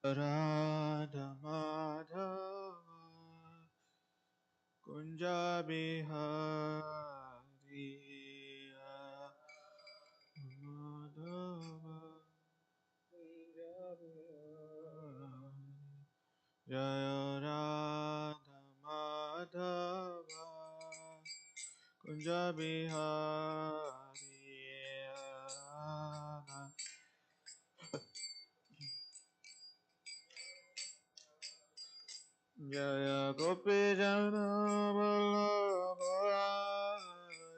Radha Madhava Kunja Bihari Madhava Jaya Radha Madhava Kunja Bihari Jaya Gopi Jana Vallabha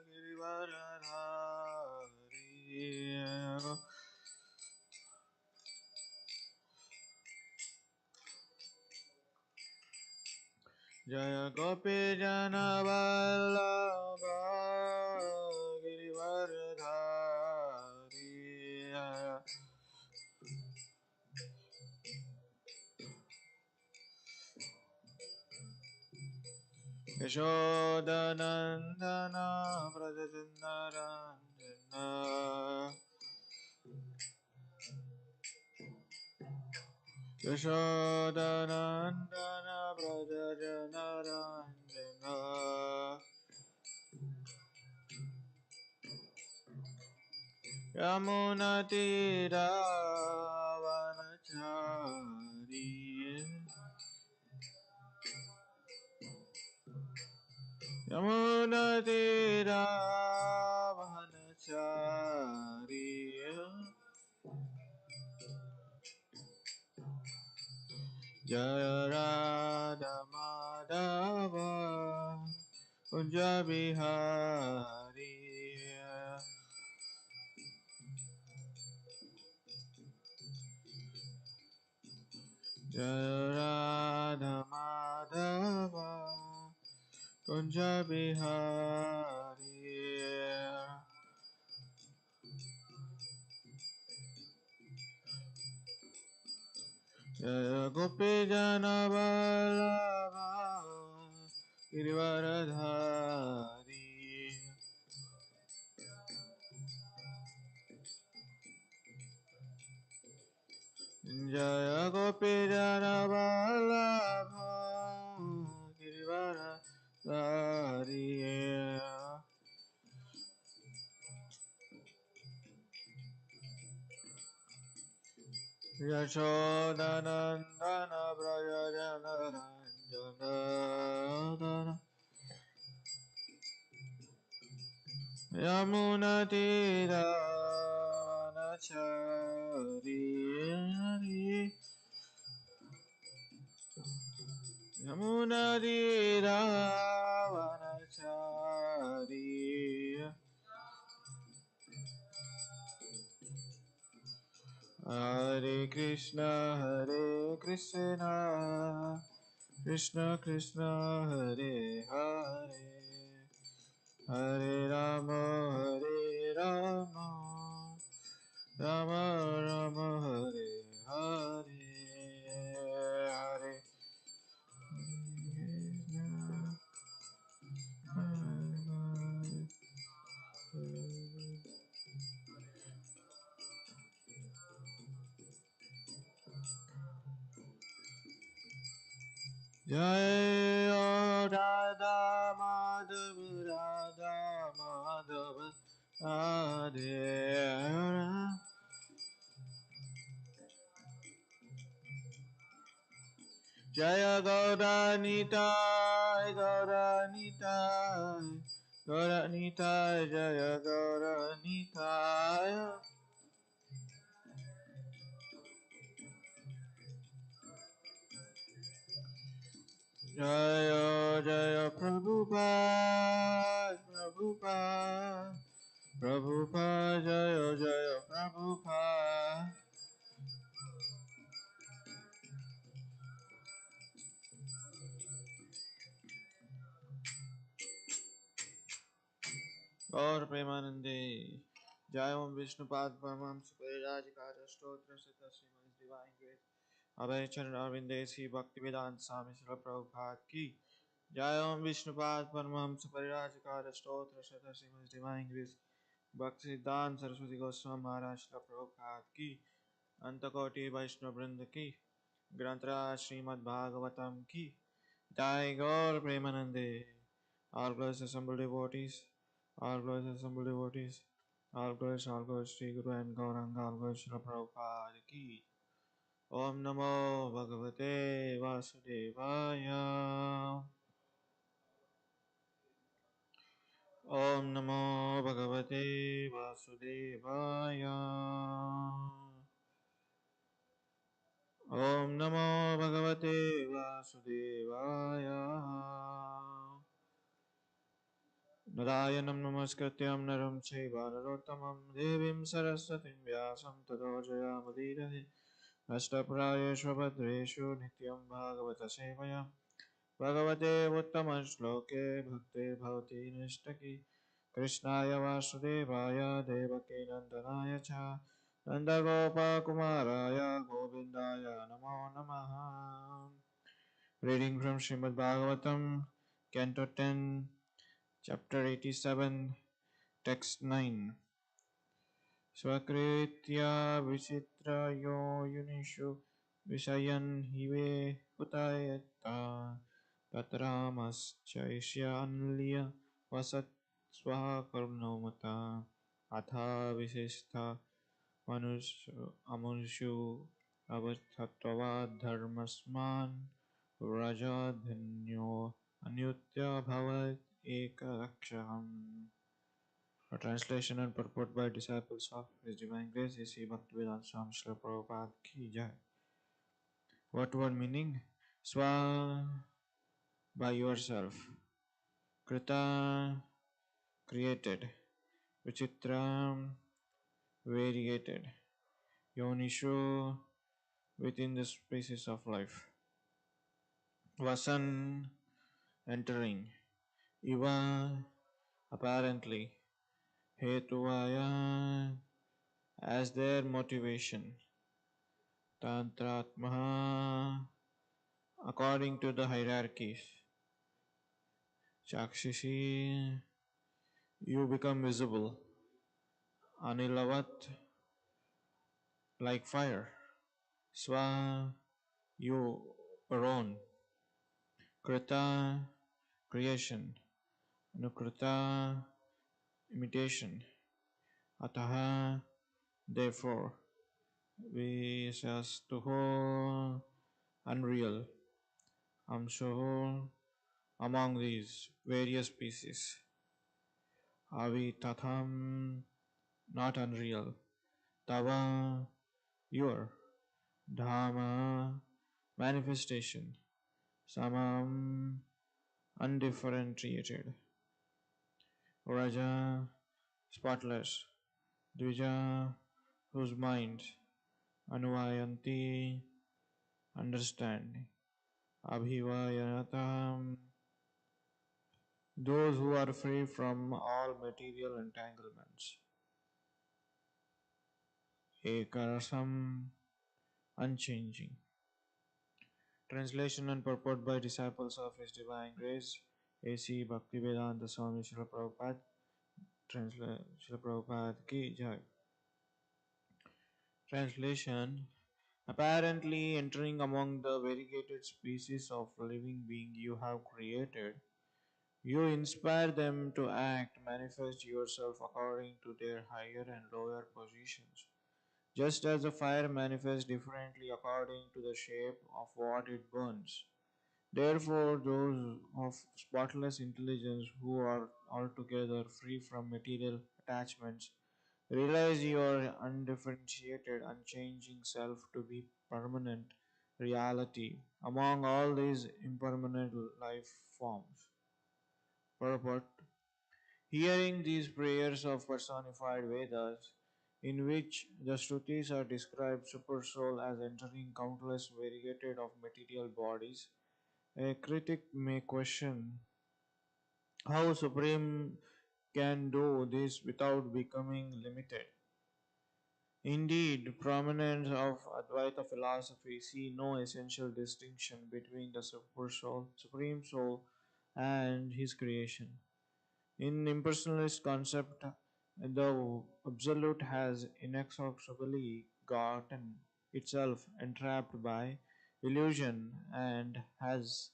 Girivaradhari Jaya Gopi Jana Vallabha Girivaradhari Yashodanandana Prajajanarandana Yashodanandana Prajajanarandana Yamunatira Vanachari Yamunatira Vanachari Jaya Radha Madhava Kunja Bihari Jaya Radha Madhava Kunja Bihari Jaya Gopi Jana Vallabha Girivaradhari Jaya Gopi Jana Vallabha Girivaradhari Yashodanandana Prajajanarandana Yamunatira Vanachari Yamunatira Vanachari Hare Krishna Krishna Krishna Hare Hare Hare Rama Rama Rama Hare Hare Hare Jai Radha Madhava Radha Madhava Radhe Jaya Gaura Nitai Gaura Nitai Gaura Nitai Jaya Gaura Nitai Jaya Jaya Prabhupada Prabhupada Prabhupada Jaya Jaya Prabhupada Gaur Premanande Jai Om Vishnupad Paramahamsa Parirajakara Stotra Sita Srimad Divine Grace Abhay Charan Arvinde Sri Bhaktivedanta Swami Srila Prabhupada Ki Jai Om Vishnupad Paramahamsa Parirajakara Stotra Sita Srimad Divine Grace Bhaktivedanta Saraswati Goswami Maharaj Srila Prabhupada Ki Antakoti Vaishnava Vrinda Ki Grantra Srimad Bhagavatam ki Jai Gaur Premanande. All glories assembled devotees, all glories assembled devotees, all glories Sri Guru and Gauranga, all glories Srila Prabhupada ki. Om Namo Bhagavate Vasudevaya. Om Namo Bhagavate Vasudevaya. Om Namo Bhagavate Vasudevaya. Narayanam Namaskrityam Naram Chaiva Narottamam Devim Saraswatim Vyasam Tato Jayamudiraya Ashtaprayeshu Bhadreshu Nityam Bhagavata Sevaya Bhagavate Uttama Shloke Bhakti Bhavati Nishtaki Krishnaya Vasudevaya Devaki Nandanaya Cha Nandagopa Kumaraya Govindaya Namo Namaha. Reading from Srimad Bhagavatam, Canto 10, Chapter 87, Text 9. Swakritya Vichitrayo Yunishu Visayan Hive Hutayata Tatramaschaisya Vasat Swakarnomata Atha Visistha Amunshu Avathatva Dharmasman Rajadhanyo Anyutya Bhavat Ekaraksham. A translation and purport by disciples of His Divine Grace A.C. Bhaktivedanta Swami Srila Prabhupada Ki Jai. What word meaning? Swa, by yourself. Krita, created. Vichitram, variegated. Yonishu, within the spaces of life. Vasan, entering. Iva, apparently. Hetuvaya, as their motivation. Tantratmaha, according to the hierarchies. Chakshishi, you become visible. Anilavat, like fire. Swa, you own. Krita, creation. Nukrita, imitation. Ataha, therefore. Visastuho, unreal. Amshoho, among these various species. Avitatham, not unreal. Tava, your. Dhamma, manifestation. Samam, undifferentiated. Raja, spotless. Dvija, whose mind. Anuvayanti, understand. Abhivayanatam, those who are free from all material entanglements. Ekarasam, unchanging. Translation and purport by disciples of His Divine Grace A.C. Bhaktivedanta Swami Srila Prabhupada. Srila Prabhupada Ki Jai. Translation. Apparently entering among the variegated species of living being you have created, you inspire them to act, manifest yourself according to their higher and lower positions. Just as the fire manifests differently according to the shape of what it burns. Therefore, those of spotless intelligence who are altogether free from material attachments realize your undifferentiated, unchanging self to be permanent reality among all these impermanent life forms. Purport. Hearing these prayers of personified Vedas, in which the Shrutis are described supersoul as entering countless variegated of material bodies, a critic may question how Supreme can do this without becoming limited. Indeed, proponents of Advaita philosophy see no essential distinction between the Supreme Soul, and His creation. In impersonalist concept, the Absolute has inexorably gotten itself entrapped by illusion and has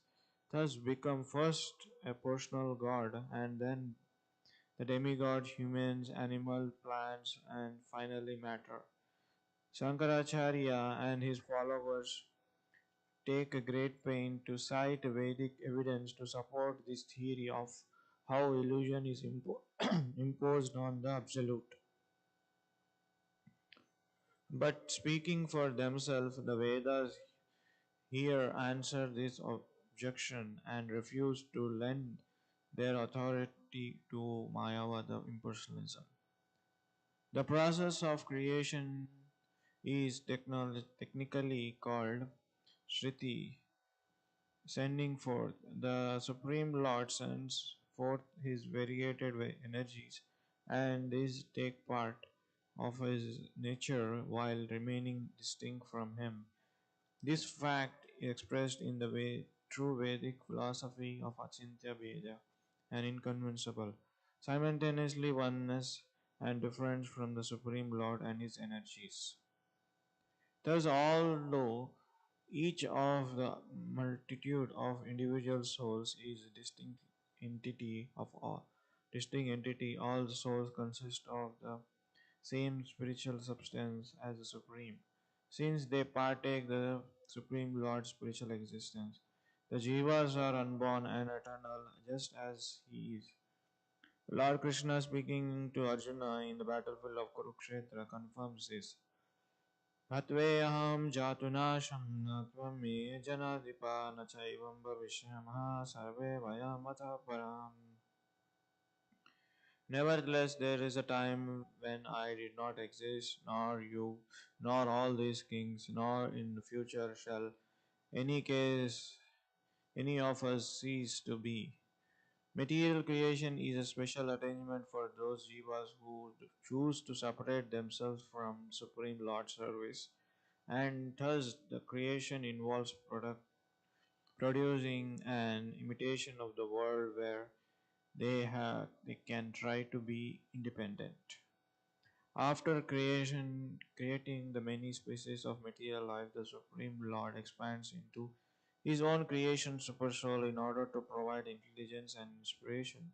thus become first a personal god and then the demigod, humans, animal, plants, and finally matter. Shankaracharya and his followers take a great pain to cite Vedic evidence to support this theory of how illusion is imposed on the absolute. But speaking for themselves, the Vedas here answer this objection and refuse to lend their authority to Mayavada impersonalism. The process of creation is technically called Shriti, sending forth. The Supreme Lord sends forth his variegated energies, and these take part of his nature while remaining distinct from him. This fact is expressed in the true Vedic philosophy of Achintya Veda and inconceivable, simultaneously oneness and difference from the Supreme Lord and his energies. Thus, although each of the multitude of individual souls is distinct entity, all the souls consist of the same spiritual substance as the Supreme. Since they partake the Supreme Lord's spiritual existence, the Jivas are unborn and eternal, just as he is. Lord Krishna, speaking to Arjuna in the battlefield of Kurukshetra, confirms this. हत्वेऽहं जातुनाशं न त्वं मे जनाधिपा न चैवं भविष्यामः सर्वे वयमतः परम्. Nevertheless, there is a time when I did not exist, nor you, nor all these kings, nor in the future shall any case any of us cease to be. Material creation is a special attainment for those jivas who choose to separate themselves from Supreme Lord's service, and thus the creation involves producing an imitation of the world where they can try to be independent. After creating the many species of material life, the Supreme Lord expands into his own creation supersoul in order to provide intelligence and inspiration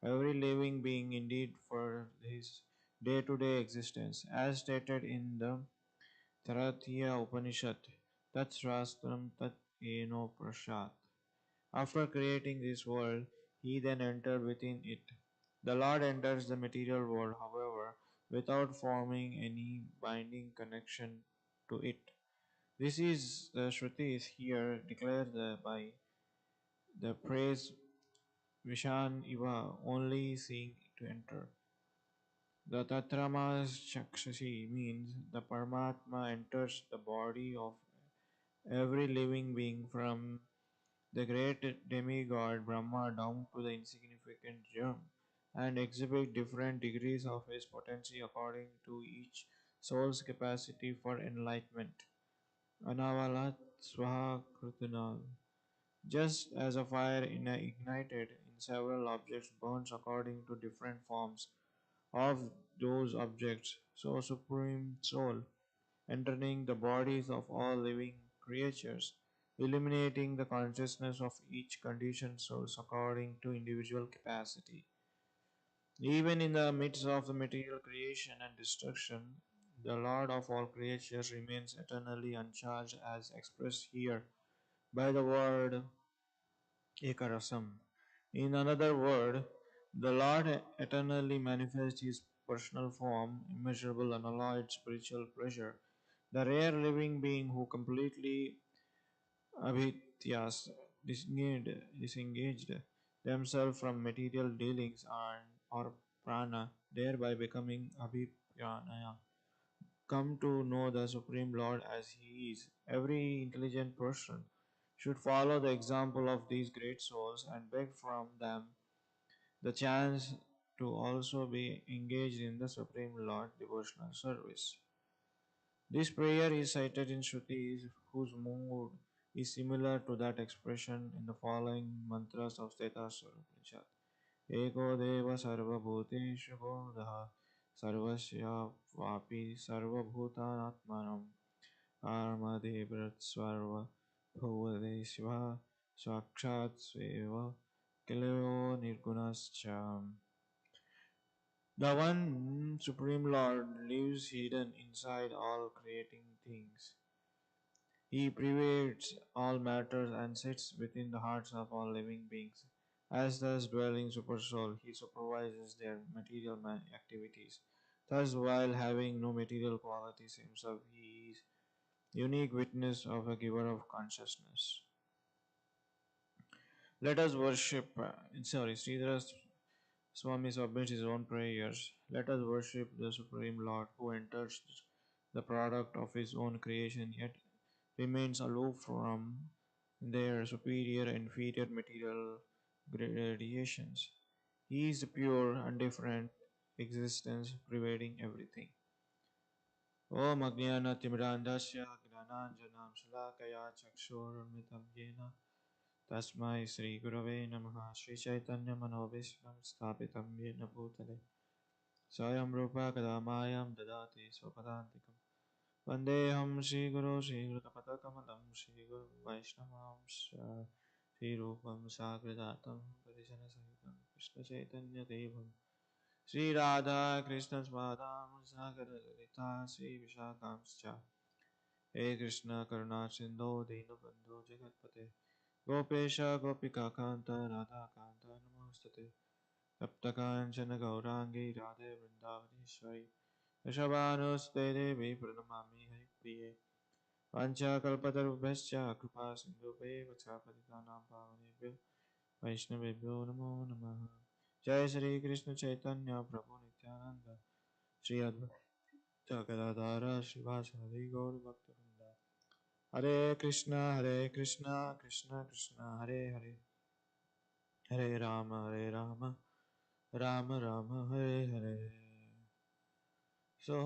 every living being indeed for his day-to-day existence, as stated in the Taratya Upanishad, Tat Srastram Tat Eno Prashat. After creating this world, he then entered within it. The Lord enters the material world, however, without forming any binding connection to it. This is the Shrutis here declared by the praise Vishan Iva only seeing to enter. The Tatramas Chakshasi means the Paramatma enters the body of every living being from the great demigod Brahma down to the insignificant germ and exhibit different degrees of his potency according to each soul's capacity for enlightenment. Anavalat Swaha Krutanal. Just as a fire ignited in several objects burns according to different forms of those objects, so Supreme Soul entering the bodies of all living creatures, illuminating the consciousness of each conditioned soul according to individual capacity. Even in the midst of the material creation and destruction, the Lord of all creatures remains eternally uncharged as expressed here by the word Ekarasam. In another word, the Lord eternally manifests his personal form, immeasurable, unalloyed spiritual pleasure, the rare living being who completely abhityas disengaged themselves from material dealings and or prana, thereby becoming abhipranaya, come to know the Supreme Lord as He is. Every intelligent person should follow the example of these great souls and beg from them the chance to also be engaged in the Supreme Lord devotional service. This prayer is cited in Shrutis whose mood is similar to that expression in the following mantras of Stetaswara Upanishad. Eko deva sarvabhuteshu bodha sarvasya vapi sarvabhutanatmanam karma devatsvarva Bhavade Shiva Sakshat Sveva Kalayo Nirgunascha. The one Supreme Lord lives hidden inside all creating things. He pervades all matters and sits within the hearts of all living beings. As thus dwelling Supersoul, he supervises their material activities. Thus, while having no material qualities himself, he is unique witness of a giver of consciousness. Let us worship, Sridhara Swami submits his own prayers. Let us worship the Supreme Lord who enters the product of his own creation yet remains aloof from their superior and inferior material gradations. He is the pure, indifferent existence pervading everything. Om Ajnana-timirandasya Gnananjanam Shalakaya Chakshurunmitam Yena Tasmai Sri Gurave Namaha Sri Chaitanya Manobishram Sthapitam Yena Bhutale Swayam Rupa Kadamayam Dadati Swapadantikam Vandeham Shri Guru Shri Gurupadakamadam Shri Guru Vaishnavamsha Shri Rupam Sagradatam Parijana Sahitam Krishna Chaitanya Devam Shri Radha Krishna Swadam Sagar Lalita Shri Vishakamscha He Krishna Karuna Sindhu Dinabandhu Jagatpate Gopesha Gopika Kanta Radha Kanta Namastate Saptakanchana Gaurangi Radhe Vrindavaneshwari Rishabhanuste Devi Pranamami Haripriye Vanchakalpatarubhascha Kripa Sindhubheva Chapatitanam Pavanebhyo Vaishnavebhyo Namo Namaha Jai Shri Krishna Chaitanya Prabhu Nityananda Shri Advaita Gadadhara Srivasadi Gaur Bhaktivinoda Hare Krishna Krishna Krishna Hare Hare Hare Rama Rama Rama Hare Hare. So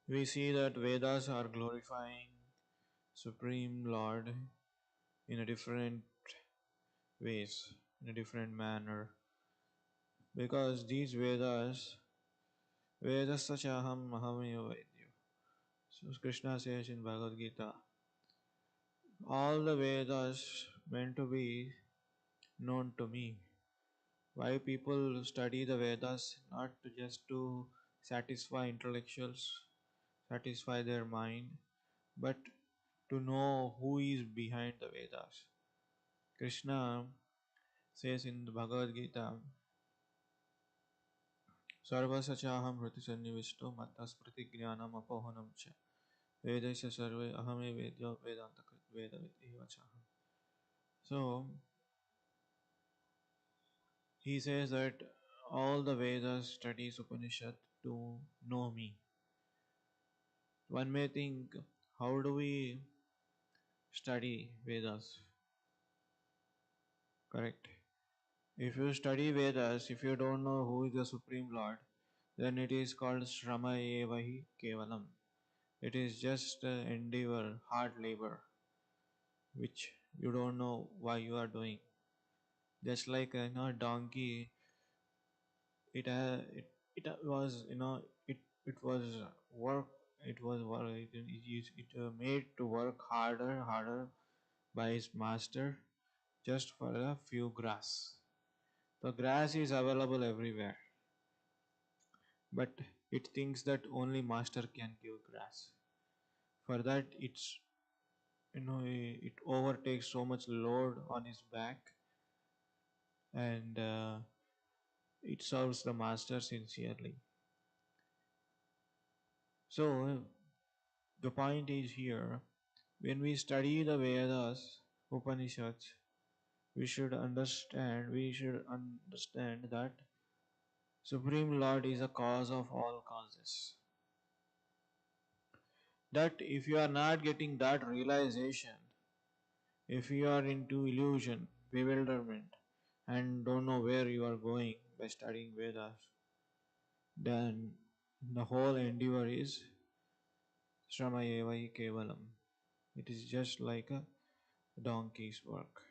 we see that Vedas are glorifying Supreme Lord in a different ways, in a different manner. Because these Vedas Sachaham Mahamaya Vedyo. So Krishna says in Bhagavad Gita, all the Vedas meant to be known to me. Why people study the Vedas? Not just to satisfy intellectuals, satisfy their mind, but to know who is behind the Vedas. Krishna says in the Bhagavad Gita, Sarvasachaham Hriti Sannivishto Mattaspriti Jnanam Apohanam Cha Vedasya Sarve Ahame Vedyo Vedanta Veda Vidivachaham. So he says that all the Vedas studies Upanishad to know me. One may think, how do we study Vedas? Correct. If you study Vedas, if you don't know who is the Supreme Lord, then it is called Shrama Evahi Kevalam. It is just endeavor, hard labor, which you don't know why you are doing. Just like a donkey, it was it was work. It was work. It made to work harder by his master just for a few grass. The grass is available everywhere, but it thinks that only master can give grass. For that, it overtakes so much load on his back, and it serves the master sincerely. So the point is here: when we study the Vedas, Upanishads, we should understand that Supreme Lord is a cause of all causes. That if you are not getting that realization, if you are into illusion, bewilderment, and don't know where you are going by studying Vedas, then the whole endeavor is Shramayevai Kevalam. It is just like a donkey's work.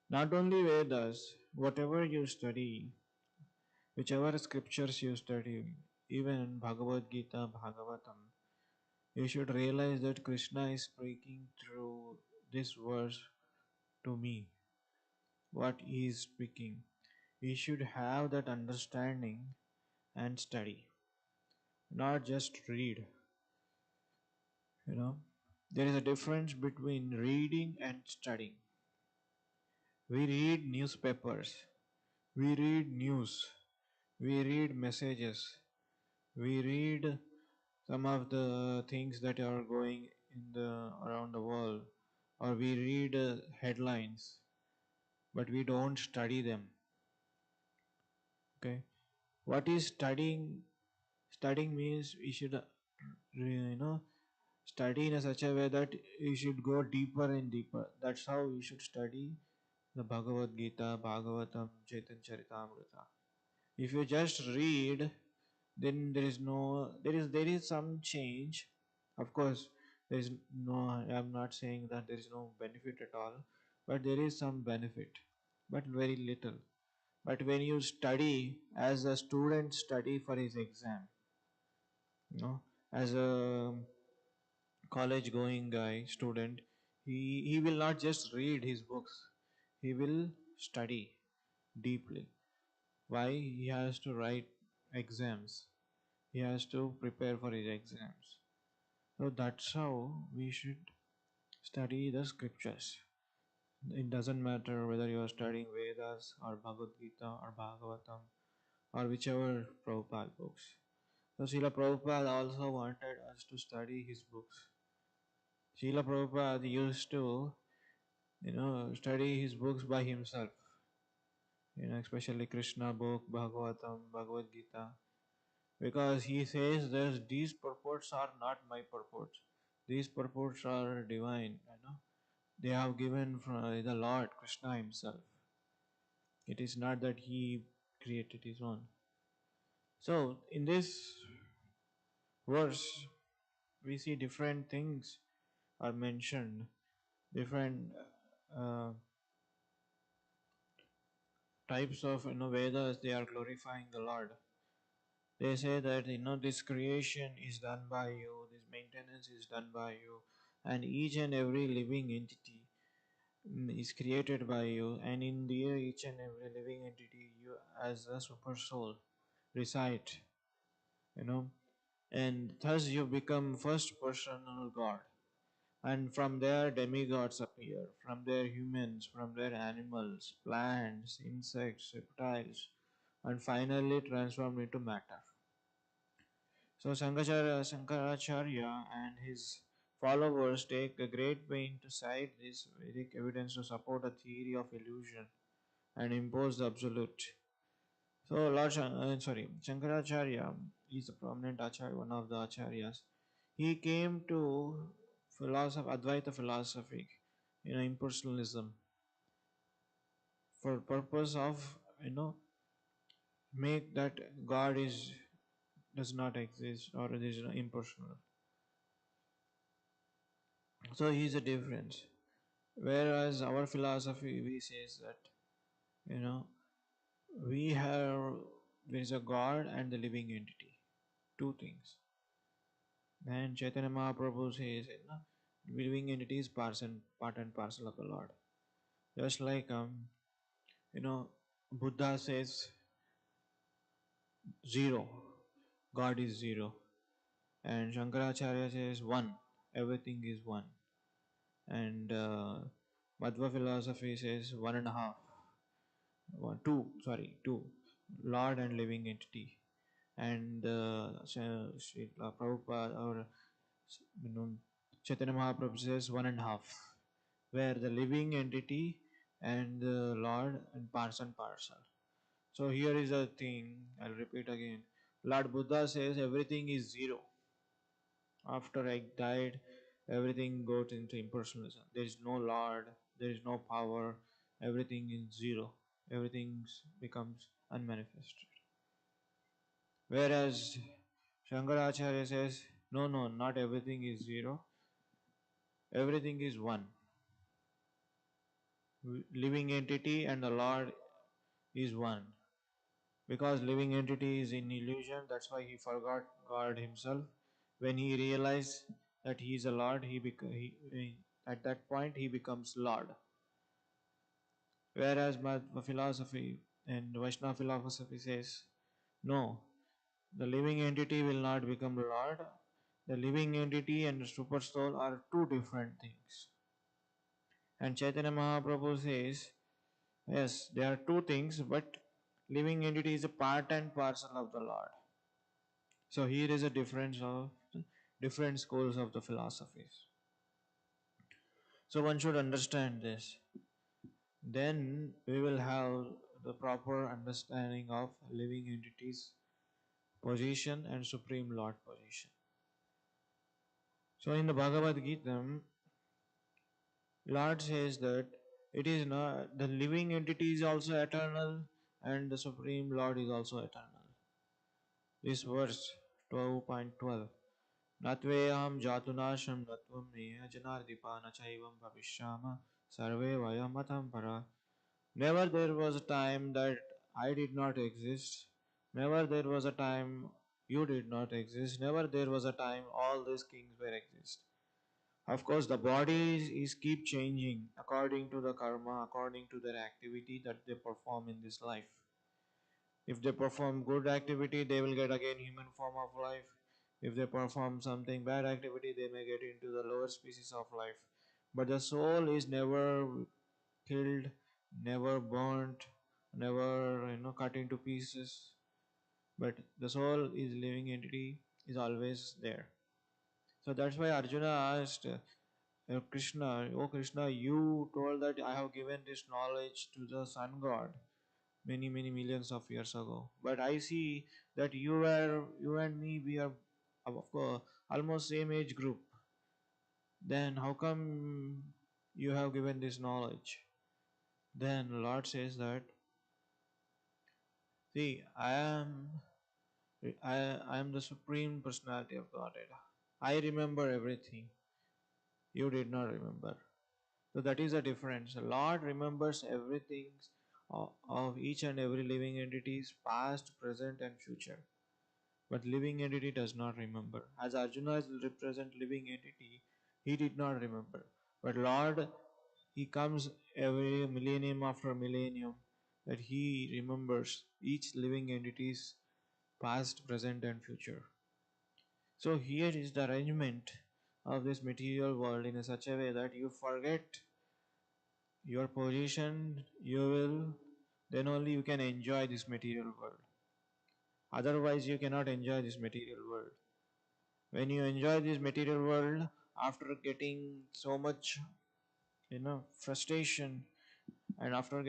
Not only Vedas, whatever you study, whichever scriptures you study, even Bhagavad Gita, Bhagavatam, You should realize that Krishna is speaking through this verse to me. What he is speaking. We should have that understanding and study, not just read. You know, there is a difference between reading and studying. We read newspapers, we read news, we read messages, we read some of the things that are going in the around the world, or we read headlines, but we don't study them. Okay, what is studying? Studying means we should, study in a such a way that you should go deeper and deeper. That's how we should study the Bhagavad Gita, Bhagavatam, Chaitanya Charitamrita. If you just read, then there is some change. Of course, there is no. I'm not saying that there is no benefit at all, but there is some benefit, but very little. But when you study, as a student study for his exam, you know, as a college going guy, student, he will not just read his books, he will study deeply. Why? He has to write exams, he has to prepare for his exams. So that's how we should study the scriptures. It doesn't matter whether you are studying Vedas or Bhagavad Gita or Bhagavatam or whichever Prabhupada books. So Srila Prabhupada also wanted us to study his books. Srila Prabhupada used to, study his books by himself. Especially Krishna book, Bhagavatam, Bhagavad Gita, because he says that these purports are not my purports. These purports are divine. They have given from the Lord Krishna himself. It is not that he created his own. So in this verse, we see different things are mentioned, different uh, types of Vedas. They are glorifying the Lord. They say that this creation is done by you, this maintenance is done by you, and each and every living entity is created by you, and in each and every living entity you as a super soul reside, you know, and thus you become first personal God. And from there demigods appear, from there humans, from there animals, plants, insects, reptiles, and finally transformed into matter. So Shankaracharya and his followers take a great pain to cite this Vedic evidence to support a theory of illusion and impose the absolute. So Shankaracharya is a prominent acharya, one of the acharyas. He came to Advaita philosophy, impersonalism, for purpose of make that God is does not exist or is impersonal. So he is a difference. Whereas our philosophy we says that you know we have there is a God and the living entity, two things. And Chaitanya Mahaprabhu says living entity is part and parcel of the Lord. Just like you know Buddha says zero, God is zero, and Shankaracharya says one, everything is one, and Madhva philosophy says one and a half, two, Lord and living entity, and Srila Prabhupada or you know, Chaitanya Mahaprabhu says one and a half, where the living entity and the Lord and parcel. So here is a thing, I'll repeat again. Lord Buddha says everything is zero. After I died, everything goes into impersonalism. There is no Lord, there is no power, everything is zero. Everything becomes unmanifested. Whereas Shankaracharya says, no, not everything is zero, everything is one. Living entity and the Lord is one. Because living entity is in illusion, that's why he forgot God himself. When he realized that he is a lord, at that point he becomes lord. Whereas my philosophy and Vaishnava philosophy says, no, the living entity will not become lord. The living entity and the super soul are two different things. And Chaitanya Mahaprabhu says, yes, there are two things, but living entity is a part and parcel of the Lord. So here is a difference of different schools of the philosophies. So one should understand this. Then we will have the proper understanding of living entities position and Supreme Lord position. So in the Bhagavad Gita, Lord says that it is not the living entity is also eternal and the Supreme Lord is also eternal. This verse 12.12 Natveham jatunasham natvam neha janardipana chaivam bhavishyama sarve vayamatam para. Never there was a time that I did not exist. Never there was a time you did not exist. Never there was a time all these kings were exist. Of course, the bodies is keep changing according to the karma, according to their activity that they perform in this life. If they perform good activity, they will get again human form of life. If they perform something bad activity, they may get into the lower species of life. But the soul is never killed, never burnt, never cut into pieces. But the soul is living entity is always there. So that's why Arjuna asked Krishna, "Oh Krishna, you told that I have given this knowledge to the sun god many many millions of years ago. But I see that you and me we are of course almost same age group. Then how come you have given this knowledge?" Then Lord says that, see, I am the supreme personality of Godhead. I remember everything. You did not remember. So that is the difference. The Lord remembers everything of each and every living entities, past, present, and future. But living entity does not remember. As Arjuna is represent living entity, he did not remember. But Lord, he comes every millennium after millennium that he remembers each living entity's past, present, and future. So here is the arrangement of this material world in such a way that you forget your position, you will, then only you can enjoy this material world. Otherwise, you cannot enjoy this material world. When you enjoy this material world, after getting so much, frustration, and after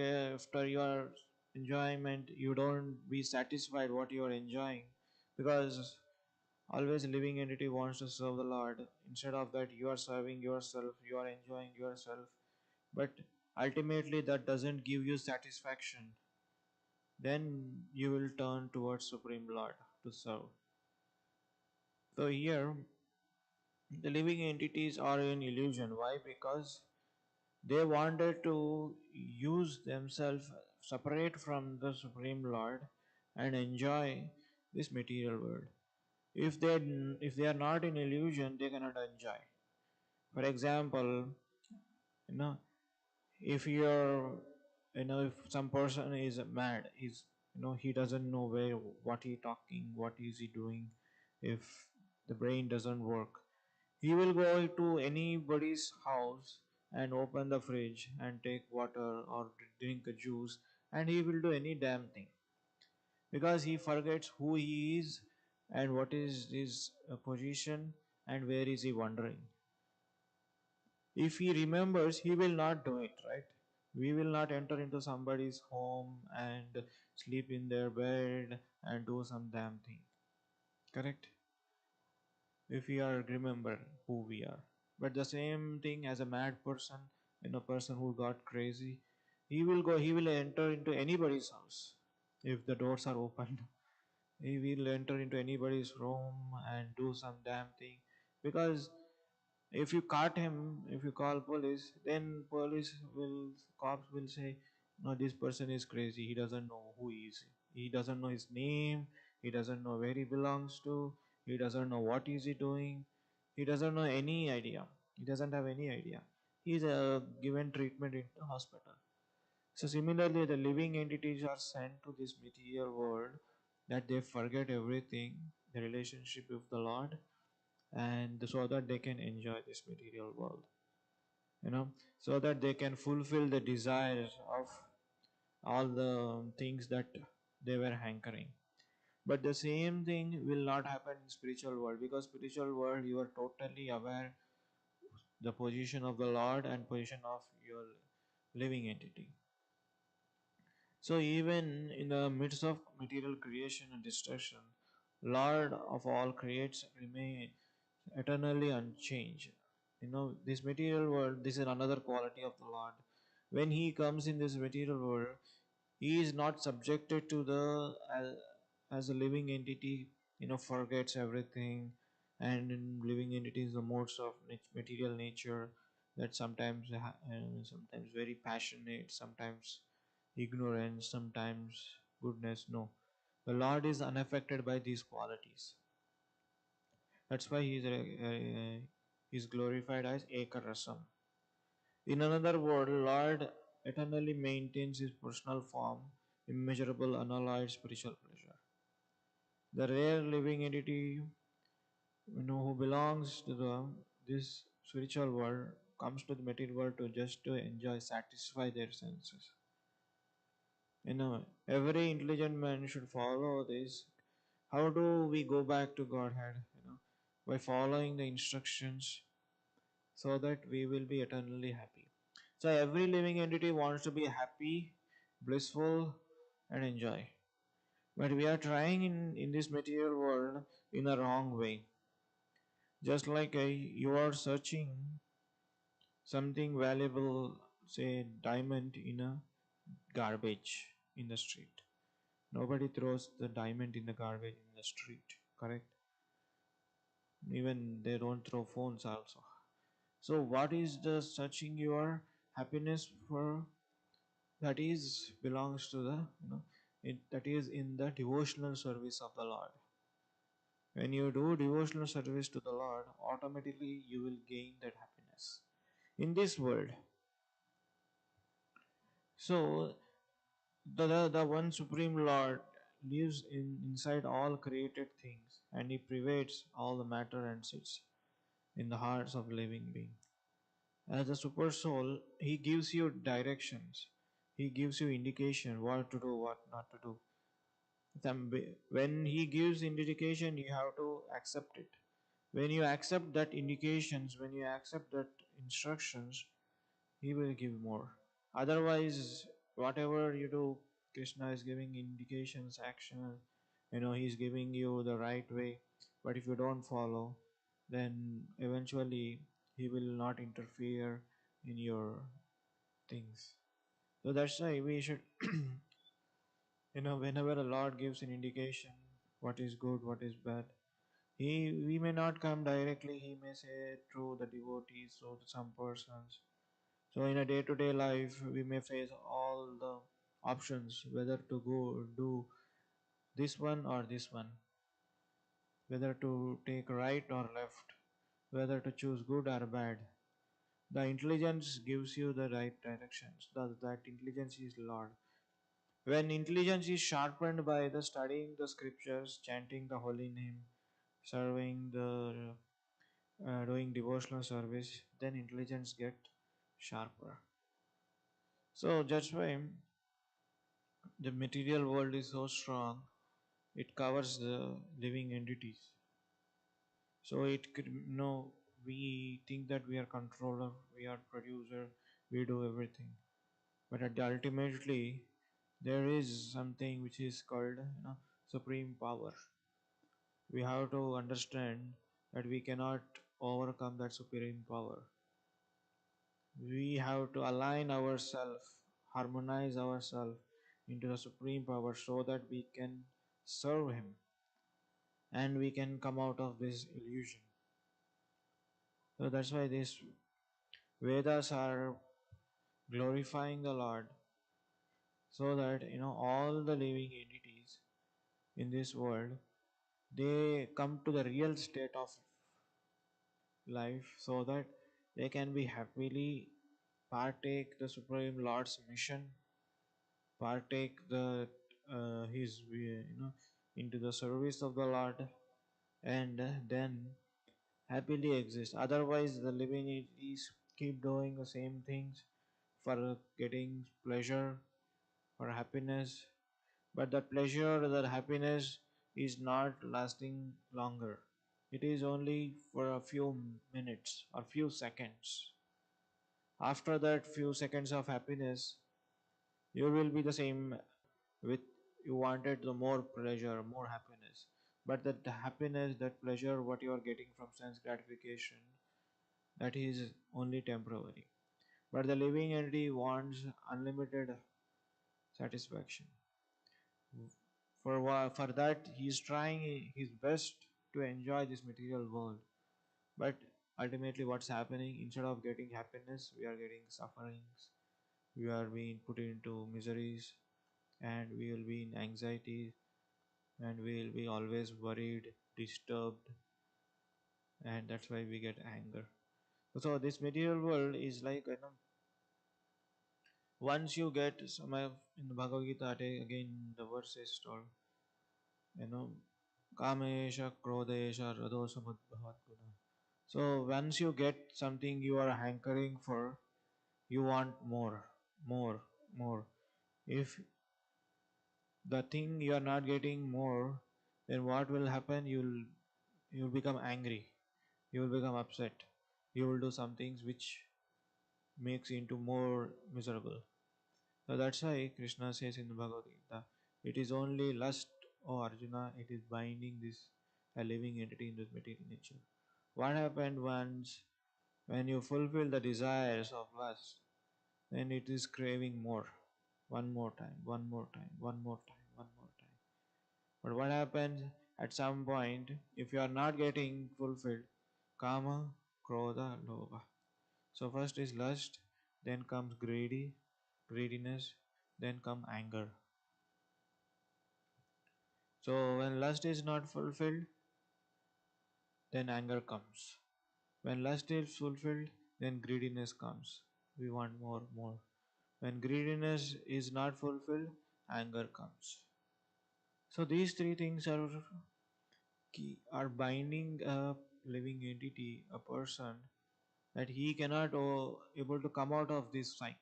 your enjoyment, you don't be satisfied what you are enjoying, because always living entity wants to serve the Lord. Instead of that, you are serving yourself, you are enjoying yourself, but ultimately that doesn't give you satisfaction. Then you will turn towards Supreme Lord to serve. So here, the living entities are in illusion. Why? Because they wanted to use themselves separate from the Supreme Lord and enjoy this material world. If they are not in illusion, they cannot enjoy. For example, you know, if you're if some person is mad, he doesn't know what he talking, what is he doing, if the brain doesn't work, he will go to anybody's house and open the fridge and take water or drink a juice, and he will do any damn thing because he forgets who he is and what is his position and where is he wandering. If he remembers, he will not do it, right? We will not enter into somebody's home and sleep in their bed and do some damn thing. Correct? If we are remember who we are. But the same thing as a mad person, a person who got crazy, he will enter into anybody's house if the doors are open. He will enter into anybody's room and do some damn thing because if you caught him, if you call police, then cops will say, no, this person is crazy. He doesn't know who he is. He doesn't know his name. He doesn't know where he belongs to. He doesn't know what is he doing. He doesn't know any idea. He doesn't have any idea. He is given treatment in the hospital. So similarly, the living entities are sent to this material world that they forget everything, the relationship with the Lord, and so that they can enjoy this material world. So that they can fulfill the desires of all the things that they were hankering. But the same thing will not happen in spiritual world, because spiritual world you are totally aware the position of the Lord and position of your living entity. So even in the midst of material creation and destruction, Lord of all creates remain eternally unchanged. This material world, this is another quality of the Lord. When He comes in this material world, He is not subjected to the as a living entity, forgets everything, and in living entities, the modes of material nature that sometimes very passionate, sometimes ignorance, sometimes goodness. No, the Lord is unaffected by these qualities. That's why he is glorified as Ekarasam. In another word, Lord eternally maintains his personal form, immeasurable, unalloyed spiritual pleasure. The rare living entity, who belongs to this spiritual world, comes to the material world to just to enjoy, satisfy their senses. Every intelligent man should follow this. How do we go back to Godhead? By following the instructions, so that we will be eternally happy. So every living entity wants to be happy, blissful, and enjoy. But we are trying in this material world in a wrong way. Just like you are searching something valuable, say diamond in a garbage in the street. Nobody throws the diamond in the garbage in the street, correct? Even they don't throw phones also. So what is the searching your happiness for? That is belongs to the that is in the devotional service of the Lord. When you do devotional service to the Lord, automatically you will gain that happiness in this world. So the one supreme Lord lives inside all created things, and he pervades all the matter and sits in the hearts of living being. As a super soul, he gives you directions. He gives you indication what to do, what not to do. When he gives indication, you have to accept it. When you accept that indications, when you accept that instructions, he will give more. Otherwise, whatever you do, Krishna is giving indications, action. He's giving you the right way. But if you don't follow, then eventually he will not interfere in your things. So that's why we should, whenever the Lord gives an indication, what is good, what is bad, we may not come directly. He may say through the devotees, through some persons. So in a day-to-day life, we may face all the options, whether to go do this one or this one, whether to take right or left, whether to choose good or bad. The intelligence gives you the right directions. That intelligence is Lord. When intelligence is sharpened by the studying the scriptures, chanting the holy name, serving the doing devotional service, then intelligence get sharper. So that's why the material world is so strong. It covers the living entities. So it could we think that we are controller, we are producer, we do everything. But ultimately, there is something which is called supreme power. We have to understand that we cannot overcome that supreme power. We have to align ourselves, harmonize ourselves into the supreme power so that we can serve him and we can come out of this illusion. So that's why these Vedas are glorifying the Lord, so that all the living entities in this world, they come to the real state of life so that they can be happily partake the Supreme Lord's mission, partake the his into the service of the Lord, and then happily exist. Otherwise, the living entities keep doing the same things for getting pleasure, for happiness, but that pleasure, that happiness is not lasting longer. It is only for a few minutes or few seconds. After that few seconds of happiness, you will be the same with you wanted the more pleasure, more happiness. But that happiness, that pleasure, what you are getting from sense gratification, that is only temporary. But the living entity wants unlimited satisfaction. For that, he is trying his best to enjoy this material world. But ultimately, what's happening? Instead of getting happiness, we are getting sufferings. We are being put into miseries, and we will be in anxiety, and we will be always worried, disturbed, and that's why we get anger. So this material world is like once you get some in the Bhagavad Gita again the verse is told, you know, Kamesha, Krodesha, Radosha Madbhavat Guna. So once you get something you are hankering for, you want more, more, more. If the thing you are not getting more, then what will happen? You'll become angry. You will become upset. You will do some things which makes you into more miserable. So that's why Krishna says in the Bhagavad Gita, it is only lust, O Arjuna, it is binding this a living entity in this material nature. What happened once when you fulfill the desires of lust, then it is craving more. One more time, one more time, one more time, one more time. But what happens at some point if you are not getting fulfilled? Kama, Krodha, Lobha. So first is lust, then comes greediness, then come anger. So when lust is not fulfilled, then anger comes. When lust is fulfilled, then greediness comes. We want more, more. When greediness is not fulfilled, anger comes. So these three things are key, are binding a living entity, a person, that he cannot able to come out of this cycle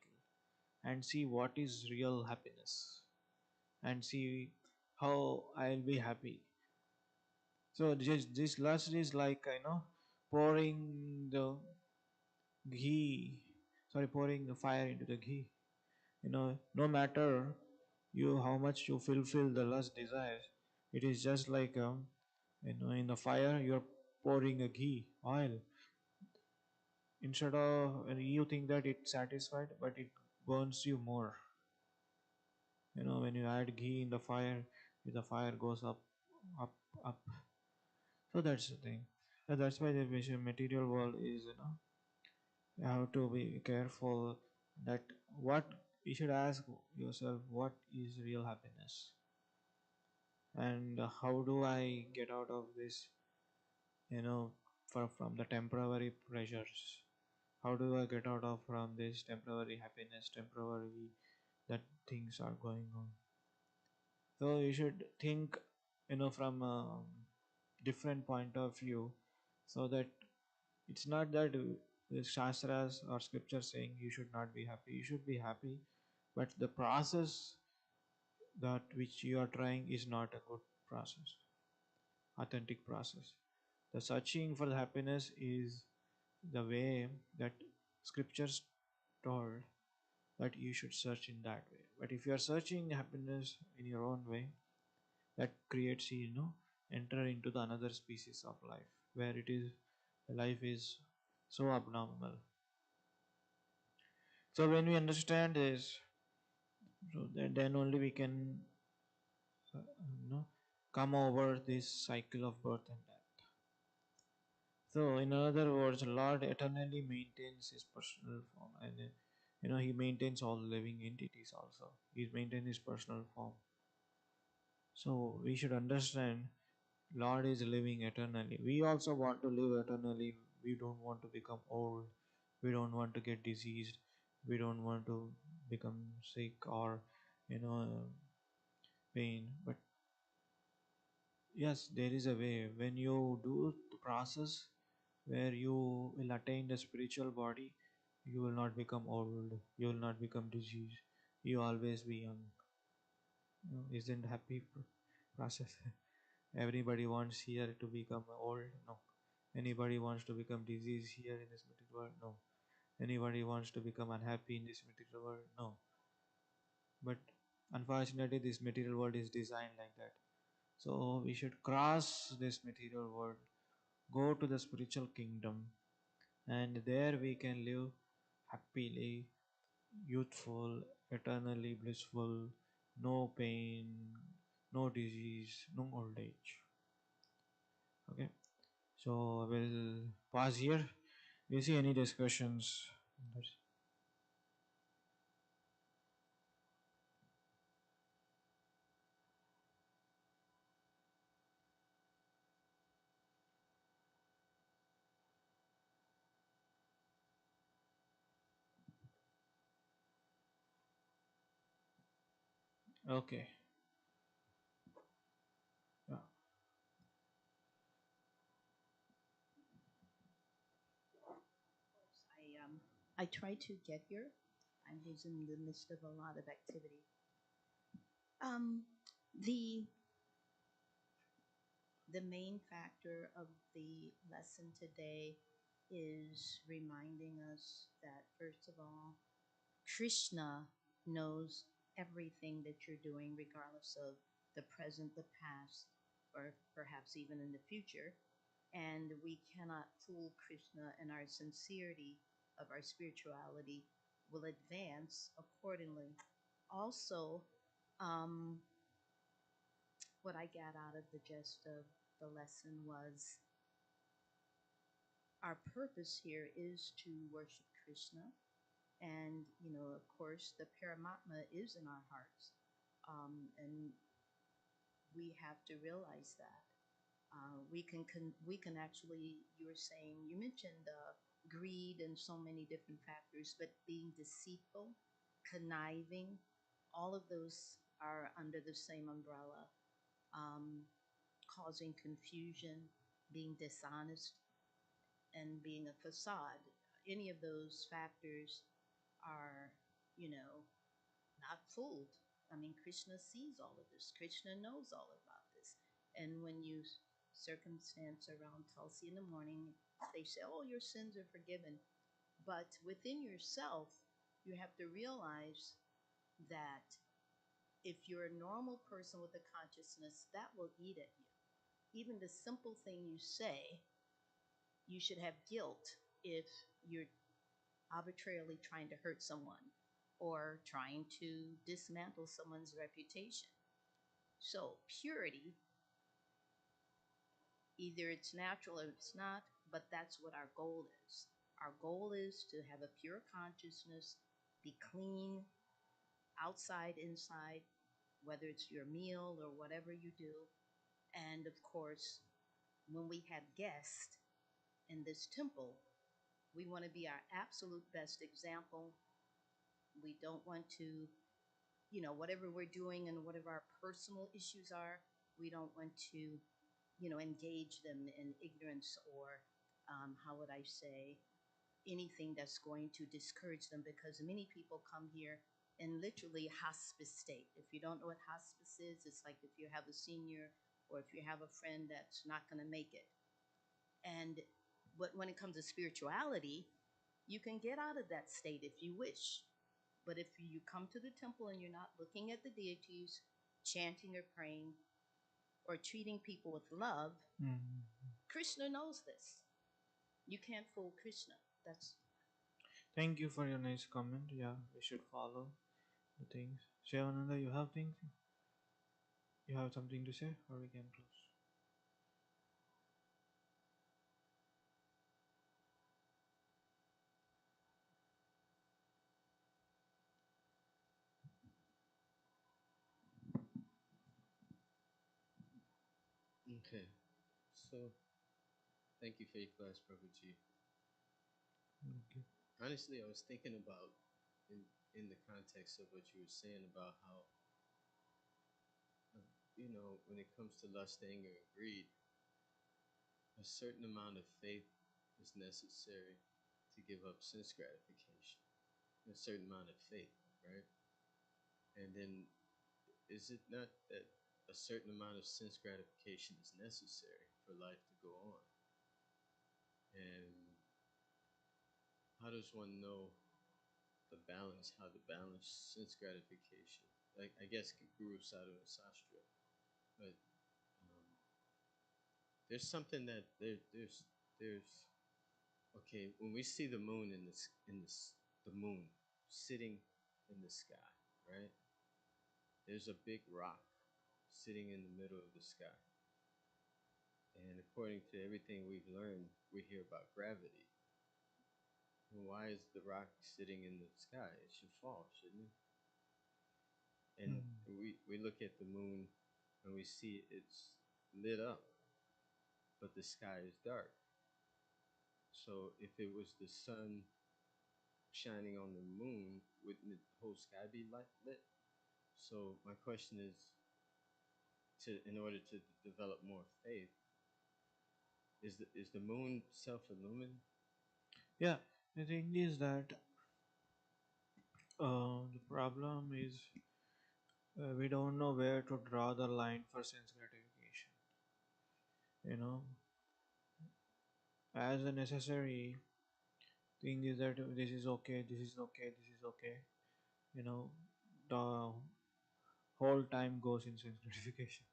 and see what is real happiness and see how I'll be happy. So this lust is like pouring the ghee, sorry, pouring the fire into the ghee. No matter you how much you fulfill the lust desires, it is just like in the fire you're pouring a ghee oil. Instead of you think that it's satisfied, but it burns you more. When you add ghee in the fire goes up, up, up. So that's the thing. So that's why the material world is, you have to be careful that what you should ask yourself, what is real happiness? And how do I get out of this, from the temporary pleasures? How do I get out of from this temporary happiness, temporary that things are going on? So you should think, from a different point of view, so that it's not that the shastras or scriptures saying you should not be happy. You should be happy, but the process that which you are trying is not a good process, authentic process. The searching for the happiness is the way that scriptures told that you should search in that way. But if you are searching happiness in your own way, that creates enter into the another species of life where life is so abnormal. So when we understand this, so then only we can uh, you know come over this cycle of birth and death. So in other words, Lord eternally maintains his personal form, and he maintains all living entities also. He maintains his personal form. So we should understand Lord is living eternally. We also want to live eternally We don't want to become old. We don't want to get diseased. We don't want to become sick or you know pain. But yes, there is a way. When you do the process where you will attain the spiritual body, you will not become old, you will not become diseased, you always be young. Isn't happy process? Everybody wants here to become old? No. Anybody wants to become diseased here in this material world? No. Anybody wants to become unhappy in this material world? No. But unfortunately, this material world is designed like that. So we should cross this material world, go to the spiritual kingdom, and there we can live happily, youthful, eternally blissful, no pain, no disease, no old age. Okay, so we'll pause here. Do you see any discussions? Okay, yeah, I try to get here. I'm just in the midst of a lot of activity. Um, the the main factor of the lesson today is reminding us that first of all, Krishna knows everything that you're doing, regardless of the present, the past, or perhaps even in the future. And we cannot fool Krishna, and our sincerity of our spirituality will advance accordingly. Also, um, what I got out of the gist of the lesson was our purpose here is to worship Krishna. And, of course, the Paramatma is in our hearts. And we have to realize that. We can actually, you were saying, you mentioned greed and so many different factors, but being deceitful, conniving, all of those are under the same umbrella, causing confusion, being dishonest, and being a facade. Any of those factors are, you know, not fooled. I mean, Krishna sees all of this. Krishna knows all about this. And when you circumstance around Tulsi in the morning, they say, "Oh, your sins are forgiven." But within yourself, you have to realize that if you're a normal person with a consciousness, that will eat at you. Even the simple thing you say, you should have guilt if you're arbitrarily trying to hurt someone or trying to dismantle someone's reputation. So, purity, either it's natural or it's not, but that's what our goal is. Our goal is to have a pure consciousness, be clean, outside, inside, whether it's your meal or whatever you do. And of course, when we have guests in this temple, we want to be our absolute best example. We don't want to, whatever we're doing and whatever our personal issues are, we don't want to, engage them in ignorance or, how would I say, anything that's going to discourage them, because many people come here in literally hospice state. If you don't know what hospice is, it's like if you have a senior or if you have a friend that's not going to make it. And but when it comes to spirituality, you can get out of that state if you wish. But if you come to the temple and you're not looking at the deities, chanting or praying, or treating people with love, Krishna knows this. You can't fool Krishna. That's thank you for your nice comment. Yeah, we should follow the things. Shivananda, you have things? You have something to say, or we can close? Okay, so Thank you for your class, Prabhuji. Okay. Honestly, I was thinking about in in the context of what you were saying about how when it comes to lust, anger, and greed, a certain amount of faith is necessary to give up sense gratification. A certain amount of faith, right? And then is it not that a certain amount of sense gratification is necessary for life to go on? And how does one know how to balance sense gratification? Like, I guess Guru Sadhu and Sastra, but um, there's something that there's okay, when we see the moon the moon sitting in the sky, right? There's a big rock sitting in the middle of the sky. And according to everything we've learned, we hear about gravity. Well, why is the rock sitting in the sky? It should fall, shouldn't it? And Hmm. we look at the moon and we see it's lit up, but the sky is dark. So if it was the sun shining on the moon, wouldn't the whole sky be lit? So my question is, in order to develop more faith, is the moon self-illumined? Yeah, the thing is that the problem is we don't know where to draw the line for sense gratification. You know, as a necessary thing is that this is okay, this is okay, this is okay. You know, the whole time goes in sense gratification.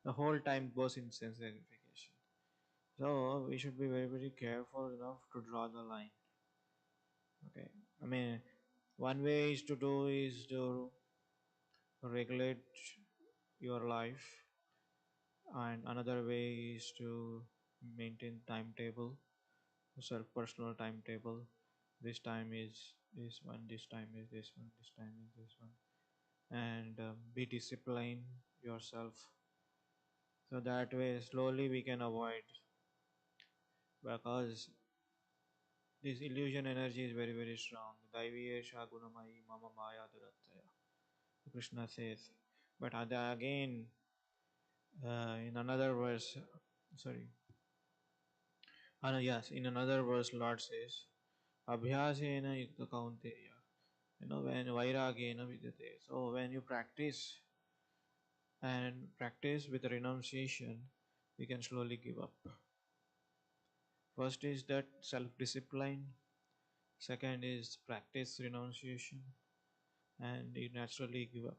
The whole time goes in sense gratification. So we should be very, very careful enough to draw the line. Okay. I mean, one way is to do is to regulate your life, and another way is to maintain timetable, self personal timetable. This time is this one, this time is this one, this time is this one, and be disciplined yourself. So that way, slowly we can avoid, because this illusion energy is very, very strong. Daiviyesha gunamayi mama maya durataya. Krishna says. But again, in another verse, sorry, yes, in another verse, Lord says, Abhyasena yukta kaunteya. When vairagena vidyate. So when you practice and practice with renunciation, we can slowly give up. First is that self-discipline. Second is practice renunciation, and you naturally give up.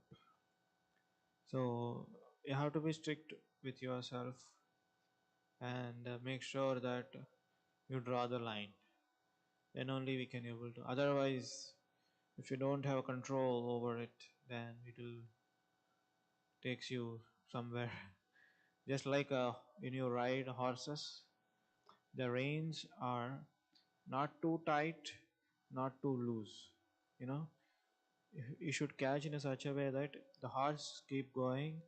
So you have to be strict with yourself and make sure that you draw the line. Then only we can able to. Otherwise, if you don't have control over it, then it will takes you somewhere. Just like when you ride horses, the reins are not too tight, not too loose. You know, you should catch in a such a way that the horse keep going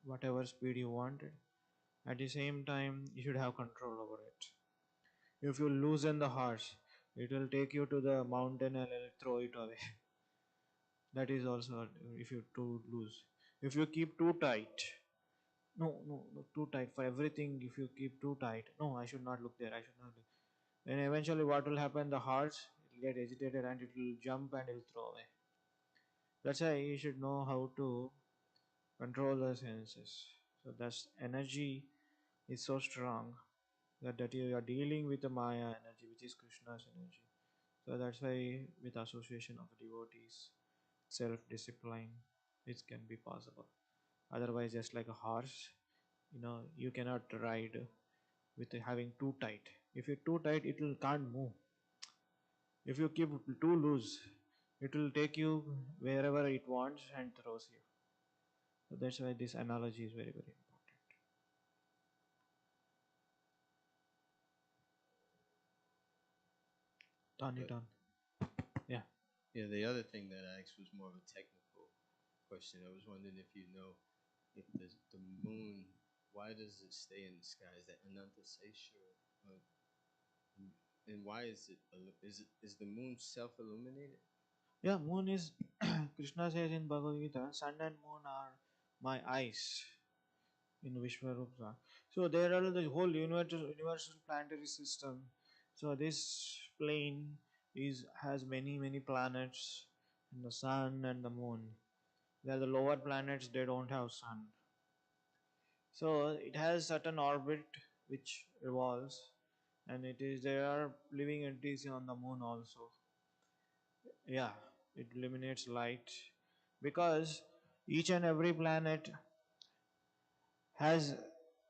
whatever speed you wanted. At the same time, you should have control over it. If you loosen the horse, it will take you to the mountain and it will throw it away. That is also if you too loose. If you keep too tight, no, too tight for everything. If you keep too tight, no, I should not look there. I should not look. Then eventually, what will happen? The horse will get agitated and it will jump and it will throw away. That's why you should know how to control the senses. So that's energy is so strong that you are dealing with the Maya energy, which is Krishna's energy. So that's why with association of devotees, self-discipline, it can be possible. Otherwise, just like a horse, you cannot ride with having too tight. If you're too tight, it will can't move. If you keep too loose, it will take you wherever it wants and throws you. So that's why this analogy is very, very important. Turn it But on. Yeah. yeah, the other thing that I asked was more of a technical question. I was wondering if you know if the moon, why does it stay in the sky? Is that Ananta Sesha? Uh, and why is it? Is the moon self-illuminated? Yeah, moon is Krishna says in Bhagavad Gita, sun and moon are my eyes in Vishwarupsa. So there are the whole universal planetary system. So this plane is has many planets, and the sun and the moon. They are the lower planets. They don't have sun. So it has certain orbit which revolves, and it is there are living entities on the moon also. Yeah, it illuminates light because each and every planet has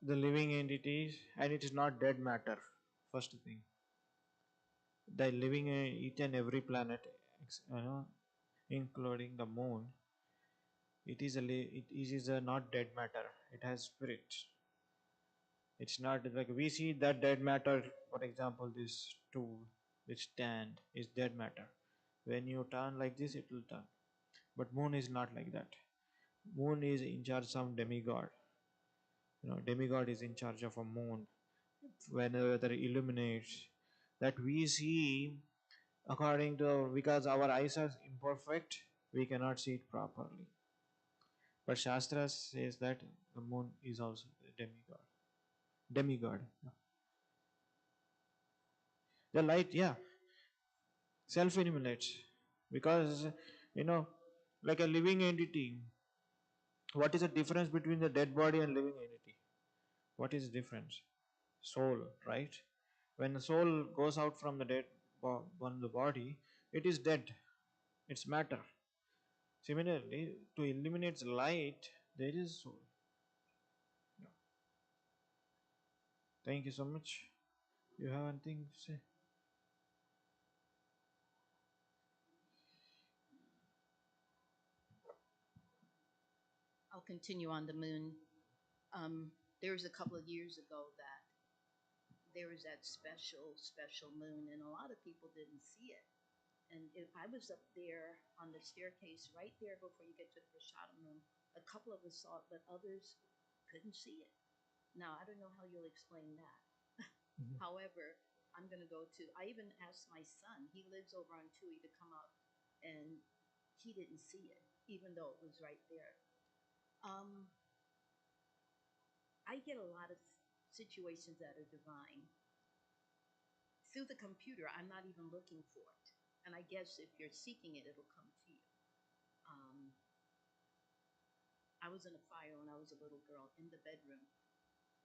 the living entities and it is not dead matter. First thing, the living each and every planet, including the moon, it is a not dead matter. It has spirit. It's not like we see that dead matter. For example, this tool, which stand, is dead matter. When you turn like this, it will turn. But moon is not like that. Moon is in charge of some demigod. Demigod is in charge of a moon. Whenever it illuminates, that we see according to because our eyes are imperfect, we cannot see it properly. But Shastra says that the moon is also a demigod. Demigod. The light, yeah, self illuminates because you know, like a living entity. What is the difference between the dead body and living entity? What is the difference? Soul, right? When the soul goes out from the from the body, it is dead. It's matter. Similarly, to illuminate light, there is soul. Yeah. Thank you so much. You have anything to say? I'll continue on the moon. Um, there was a couple of years ago that there was that special moon, and a lot of people didn't see it. And if I was up there on the staircase right there before you get to the Prashadam room, a couple of us saw it, but others couldn't see it. Now, I don't know how you'll explain that. Mhm. However, I'm going to go to, I even asked my son, he lives over on Tui, to come up, and he didn't see it, even though it was right there. Um, I get a lot of situations that are divine. Through the computer, I'm not even looking for it. And I guess if you're seeking it, it'll come to you. Um, I was in a fire when I was a little girl in the bedroom.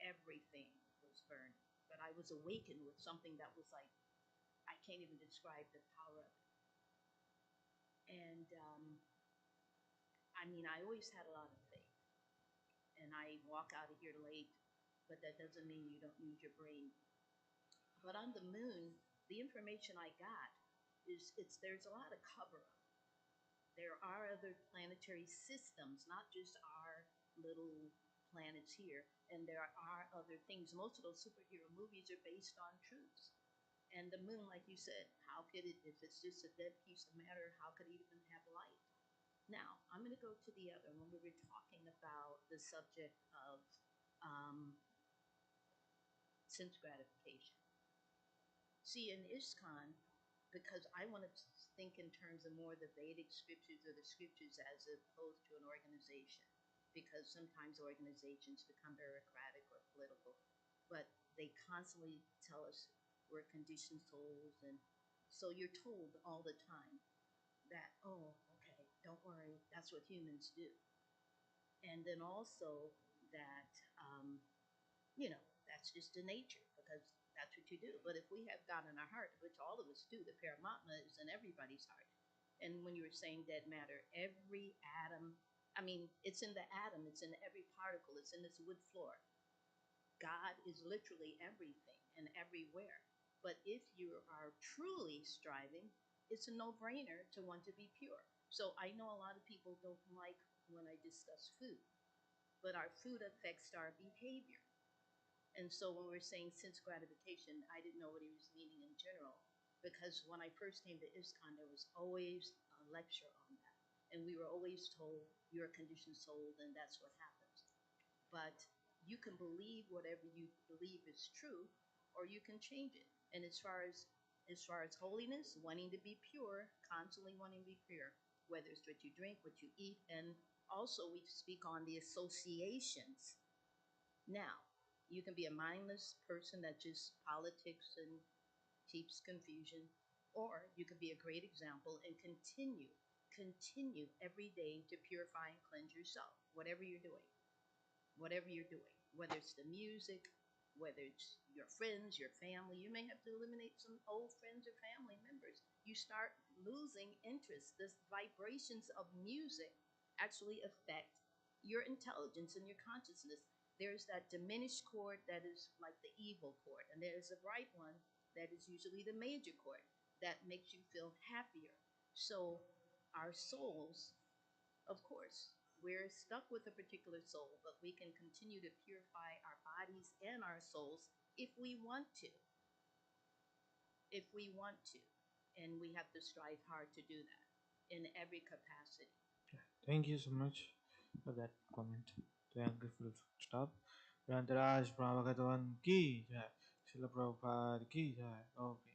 Everything was burned. But I was awakened with something that was like, I can't even describe the power of it. And I mean, I always had a lot of faith. And I walk out of here late, but that doesn't mean you don't use your brain. But on the moon, the information I got is there's a lot of cover up. There are other planetary systems, not just our little planets here, and there are other things. Most of those superhero movies are based on truths. And the moon, like you said, how could it, if it's just a dead piece of matter, how could it even have light? Now, I'm going to go to the other when we were talking about the subject of um, sense gratification. See, in ISKCON, because I want to think in terms of more the Vedic scriptures or the scriptures as opposed to an organization, because sometimes organizations become bureaucratic or political, but they constantly tell us we're conditioned souls, and so you're told all the time that, oh, okay, don't worry, that's what humans do. And then also that, that's just the nature because that's what you do. But if we have God in our heart, which all of us do, the Paramatma is in everybody's heart. And when you were saying dead matter, every atom, I mean, it's in the atom, it's in every particle, it's in this wood floor. God is literally everything and everywhere. But if you are truly striving, it's a no brainer to want to be pure. So I know a lot of people don't like when I discuss food, but our food affects our behavior. And so when we're saying sense gratification, I didn't know what he was meaning in general because when I first came to ISKCON, there was always a lecture on that. And we were always told, you're a conditioned soul, and that's what happens. But you can believe whatever you believe is true, or you can change it. And as far as holiness, wanting to be pure, constantly wanting to be pure, whether it's what you drink, what you eat, and also we speak on the associations. Now, you can be a mindless person that just politics and keeps confusion, or you could be a great example and continue every day to purify and cleanse yourself, whatever you're doing, whether it's the music, whether it's your friends, your family. You may have to eliminate some old friends or family members. You start losing interest. The vibrations of music actually affect your intelligence and your consciousness. There's that diminished chord that is like the evil chord, and there's a bright one that is usually the major chord that makes you feel happier. So, our souls, of course, we're stuck with a particular soul, but we can continue to purify our bodies and our souls if we want to. If we want to. And we have to strive hard to do that in every capacity. Thank you so much for that comment. Thank you for stop. Rantaraj Bhagavatam ki jai. Srila Prabhupada ki jai. Okay.